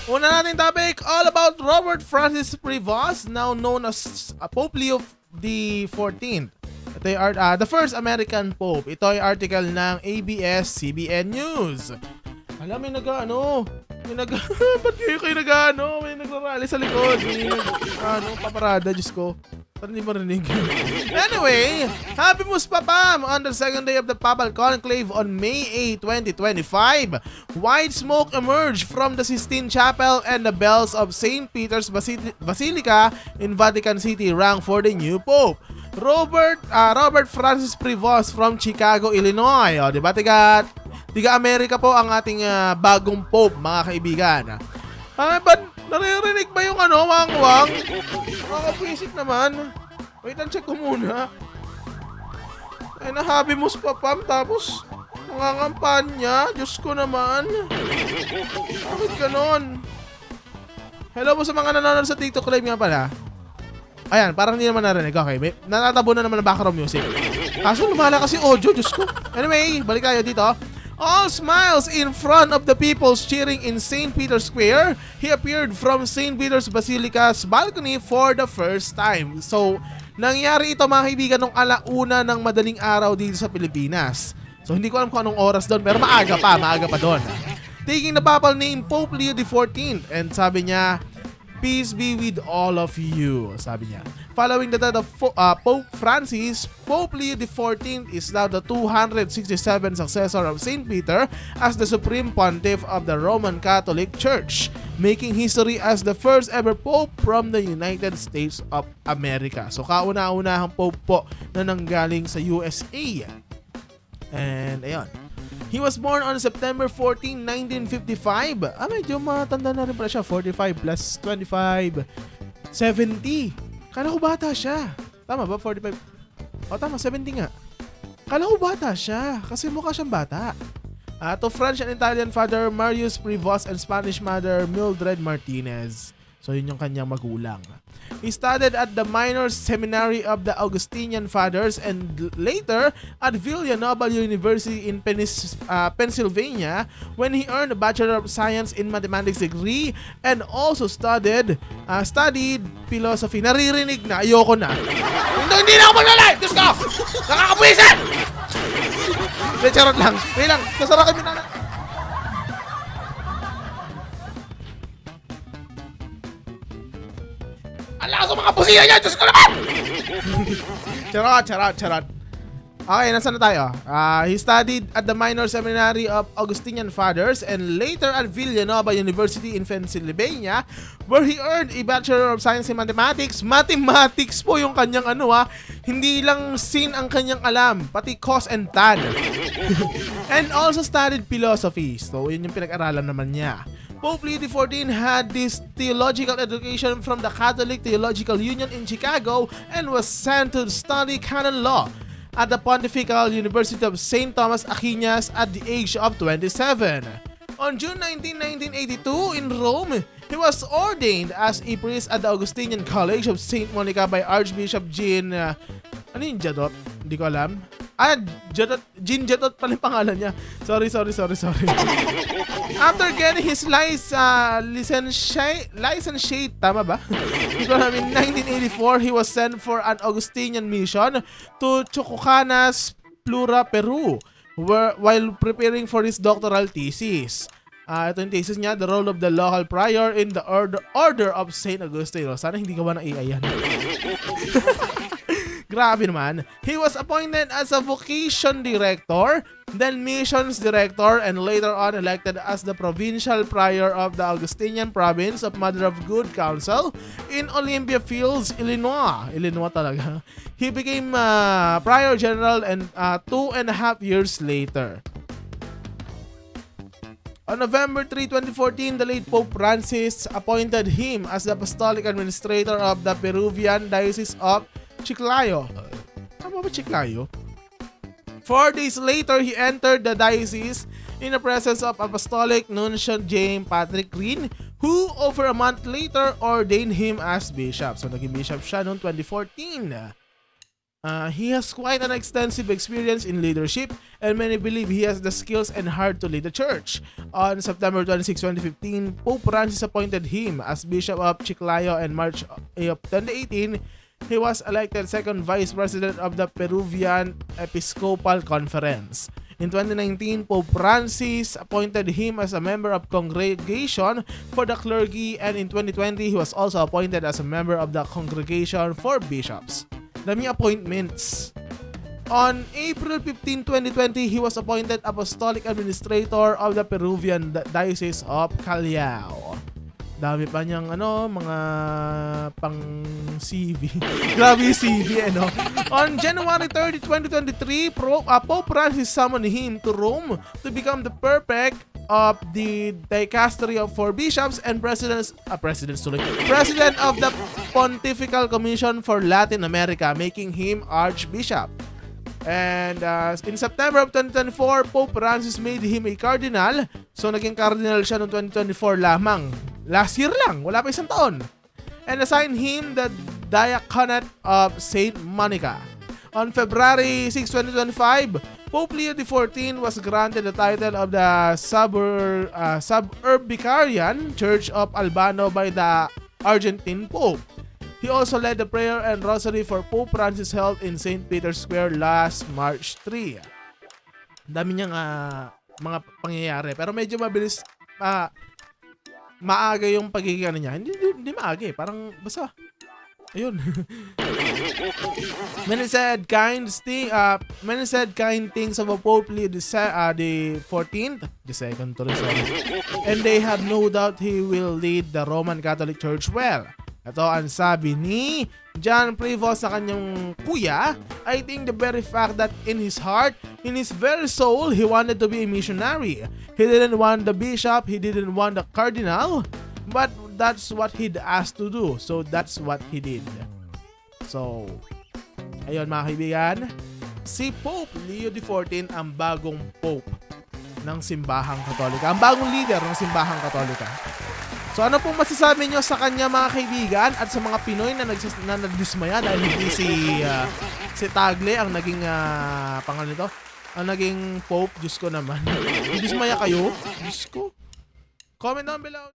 Una nating topic, all about Robert Francis Prevost, now known as Pope Leo the 14th. Ito ay the first American Pope. Ito ay article ng ABS-CBN News. Alam, may ba't kayo nag-ano? May nagrarally sa likod. May paparada, Diyos ko. Parang hindi marinig. Anyway, HABEMUS PAPAM on the second day of the Papal Conclave on May 8, 2025. White smoke emerged from the Sistine Chapel and the bells of St. Peter's Basilica in Vatican City rang for the new Pope. Robert Francis Prevost from Chicago, Illinois. O, diba? Tiga Amerika po ang ating bagong Pope, mga kaibigan. Ba't naririnig ba yung wang-wang? Nakakapwisip naman. Wait, check ko muna. Ay, HABEMUS PAPAM, tapos nangangampanya. Diyos ko naman. Bakit ganon? Hello po sa mga nanonood sa TikTok live nga pala. Ayan, parang hindi naman narinig. Okay, natatabo na naman ang background music. Kaso lumala kasi audio, Diyos ko. Anyway, balik tayo dito. All smiles in front of the people cheering in St. Peter's Square. He appeared from St. Peter's Basilica's balcony for the first time. So, nangyari ito mga kaibigan nung alauna ng madaling araw dito sa Pilipinas. So, hindi ko alam kung anong oras doon, pero maaga pa doon. Taking the papal name Pope Leo the 14th, and sabi niya, "Peace be with all of you," sabi niya. Following the death of Pope Francis, Pope Leo the 14th is now the 267th successor of St. Peter as the Supreme Pontiff of the Roman Catholic Church, making history as the first ever Pope from the United States of America. So kauna-unahang Pope po na nanggaling sa USA. And ayun. He was born on September 14, 1955. Medyo matanda na rin pala siya. 45 plus 25, 70. Kala ko bata siya. Tama ba? 45? O tama, 70 nga. Kala ko bata siya kasi mukha siyang bata. To French and Italian father Marius Prevost and Spanish mother Mildred Martinez. So yun yung kanyang magulang. He studied at the Minor Seminary of the Augustinian Fathers and later at Villanova University in Pennsylvania, when he earned a Bachelor of Science in Mathematics degree and also studied philosophy. Naririnig na, ayoko na. Hindi na ako maglalay! Diyos ko! Nakakapwisan! Charot lang. Wait lang, kasara kami na. Lakas ang mga pusiya niya! Diyos ko naman! Charot. Okay, nasa na tayo? He studied at the Minor Seminary of Augustinian Fathers and later at Villanova University in Pennsylvania, where he earned a Bachelor of Science in Mathematics. Mathematics po yung kanyang hindi lang sin ang kanyang alam, pati cos and tan. And also studied philosophy. So, yun yung pinag-aralan naman niya. Pope Leo XIV had this theological education from the Catholic Theological Union in Chicago and was sent to study canon law at the Pontifical University of St. Thomas Aquinas at the age of 27. On June 19, 1982, in Rome, he was ordained as a priest at the Augustinian College of St. Monica by Archbishop Jean... ano yung Jadot? Hindi ko alam. Jean Jadot pala yung pangalan niya. Sorry. After getting his licentiate, tama ba? In 1984, he was sent for an Augustinian mission to Chococanas, Plura, Peru, while preparing for his doctoral thesis. Ito yung thesis niya, the role of the local prior in the order of St. Augustine. Sana hindi gawa ng AI yan. Grabe naman. He was appointed as a vocation director, then missions director, and later on elected as the provincial prior of the Augustinian province of Mother of Good Counsel in Olympia Fields, Illinois. Illinois talaga. He became prior general and 2.5 years later. On November 3, 2014, the late Pope Francis appointed him as the apostolic administrator of the Peruvian Diocese of Chiclayo. Tama ba Chiclayo? 4 days later, he entered the diocese in the presence of Apostolic Nuncio James Patrick Green, who over a month later ordained him as bishop. So naging bishop siya noong 2014. He has quite an extensive experience in leadership, and many believe he has the skills and heart to lead the church. On September 26, 2015, Pope Francis appointed him as Bishop of Chiclayo, and March of 2018, he was elected second vice president of the Peruvian Episcopal Conference. In 2019, Pope Francis appointed him as a member of Congregation for the Clergy, and in 2020, he was also appointed as a member of the Congregation for Bishops. Daming appointments. On April 15, 2020, he was appointed Apostolic Administrator of the Peruvian Diocese of Callao. Dami pa niyang mga pang CV. Grabe yung CV, On January 30, 2023, Pope Francis summoned him to Rome to become the prefect of the Dicastery of 4 Bishops and President of the Pontifical Commission for Latin America, making him Archbishop. And in September of 2024, Pope Francis made him a cardinal. So naging cardinal siya noong 2024 lamang. Last year lang, wala pa isang taon. And assigned him the diaconate of Saint Monica. On February 6, 2025, Pope Leo XIV was granted the title of the Suburbicarian Church of Albano by the Argentine Pope. He also led the prayer and rosary for Pope Francis held in St. Peter's Square last March 3. Dami niyang mga pangyayari, pero medyo mabilis, maaga yung pagiging niya. Hindi maaga parang basta ayun. Many said kind things about Pope Leo the 14th, the second to and they have no doubt he will lead the Roman Catholic Church well. Ito ang sabi ni John Prevost sa kanyang kuya. I think the very fact that in his heart, in his very soul, he wanted to be a missionary. He didn't want the bishop, he didn't want the cardinal, but that's what he'd asked to do. So that's what he did. So, ayun mga kaibigan, si Pope Leo XIV ang bagong Pope ng Simbahang Katolika. Ang bagong leader ng Simbahang Katolika. So ano pong masasabi nyo sa kanya mga kaibigan at sa mga Pinoy na nadismaya dahil hindi si Tagle ang naging pangalan nito, ang naging Pope? Diyos ko naman. Nadismaya kayo? Diyos ko. Comment down below.